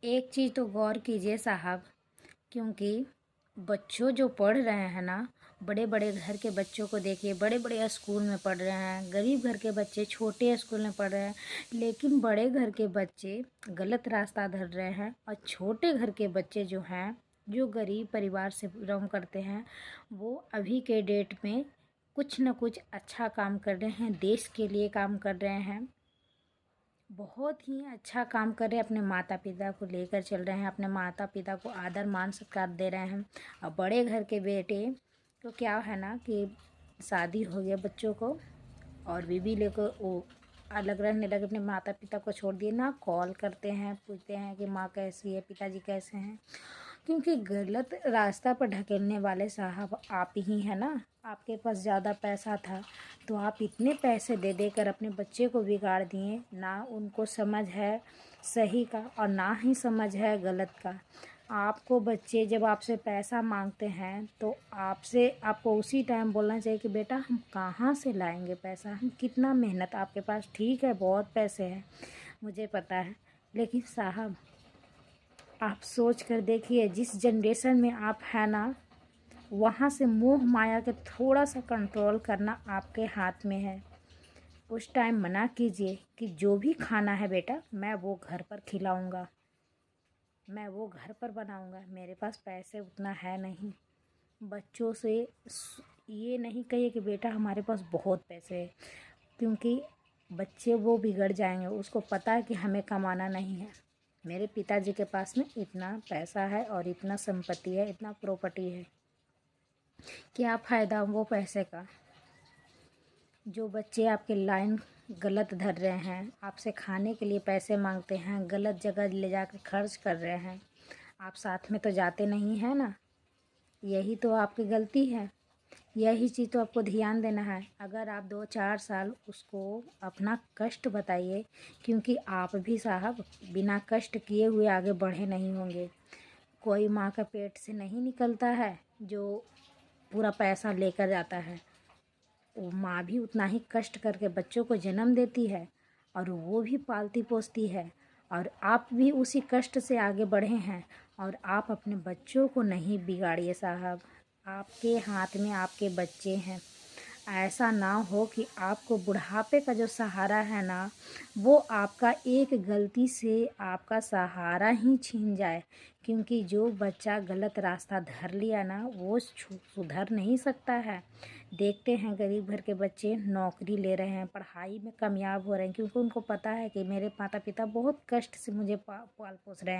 एक चीज़ तो गौर कीजिए साहब, क्योंकि बच्चों जो पढ़ रहे हैं ना, बड़े बड़े घर के बच्चों को देखिए, बड़े बड़े स्कूल में पढ़ रहे हैं। गरीब घर के बच्चे छोटे स्कूल में पढ़ रहे हैं, लेकिन बड़े घर के बच्चे गलत रास्ता धर रहे हैं। और छोटे घर के बच्चे जो हैं, जो गरीब परिवार से बिलोंग करते हैं, वो अभी के डेट में कुछ न कुछ अच्छा काम कर रहे हैं, देश के लिए काम कर रहे हैं। बहुत ही अच्छा काम कर रहे हैं, अपने माता पिता को लेकर चल रहे हैं, अपने माता पिता को आदर मान सत्कार दे रहे हैं। और बड़े घर के बेटे तो क्या है ना कि शादी हो गया बच्चों को और बीवी लेकर वो अलग रहने लगे, अपने माता पिता को छोड़ दिए ना। कॉल करते हैं, पूछते हैं कि माँ कैसी है, पिताजी कैसे हैं, क्योंकि गलत रास्ता पर ढकेलने वाले साहब आप ही हैं ना। आपके पास ज़्यादा पैसा था तो आप इतने पैसे दे देकर अपने बच्चे को बिगाड़ दिए ना। उनको समझ है सही का और ना ही समझ है गलत का। आपको बच्चे जब आपसे पैसा मांगते हैं तो आपको उसी टाइम बोलना चाहिए कि बेटा हम कहाँ से लाएंगे पैसा, हम कितना मेहनत, आपके पास ठीक है बहुत पैसे हैं मुझे पता है, लेकिन साहब आप सोच कर देखिए जिस जनरेशन में आप हैं ना, वहाँ से मोह माया के थोड़ा सा कंट्रोल करना आपके हाथ में है। उस टाइम मना कीजिए कि जो भी खाना है बेटा मैं वो घर पर खिलाऊंगा, मैं वो घर पर बनाऊंगा, मेरे पास पैसे उतना है नहीं। बच्चों से ये नहीं कहिए कि बेटा हमारे पास बहुत पैसे है, क्योंकि बच्चे वो बिगड़ जाएंगे। उसको पता है कि हमें कमाना नहीं है, मेरे पिताजी के पास में इतना पैसा है और इतना संपत्ति है, इतना प्रॉपर्टी है, क्या फ़ायदा वो पैसे का। जो बच्चे आपके लाइन गलत धर रहे हैं, आपसे खाने के लिए पैसे मांगते हैं, गलत जगह ले जाकर खर्च कर रहे हैं, आप साथ में तो जाते नहीं हैं ना। यही तो आपकी गलती है, यही चीज़ तो आपको ध्यान देना है। अगर आप 2-4 साल उसको अपना कष्ट बताइए, क्योंकि आप भी साहब बिना कष्ट किए हुए आगे बढ़े नहीं होंगे। कोई माँ का पेट से नहीं निकलता है जो पूरा पैसा लेकर जाता है। वो माँ भी उतना ही कष्ट करके बच्चों को जन्म देती है और वो भी पालती पोसती है, और आप भी उसी कष्ट से आगे बढ़े हैं। और आप अपने बच्चों को नहीं बिगाड़िए साहब, आपके हाथ में आपके बच्चे हैं। ऐसा ना हो कि आपको बुढ़ापे का जो सहारा है ना, वो आपका एक गलती से आपका सहारा ही छीन जाए। क्योंकि जो बच्चा गलत रास्ता धर लिया ना, वो सुधर नहीं सकता है। देखते हैं गरीब घर के बच्चे नौकरी ले रहे हैं, पढ़ाई में कामयाब हो रहे हैं, क्योंकि उनको पता है कि मेरे माता पिता बहुत कष्ट से मुझे पाल पोस रहे हैं।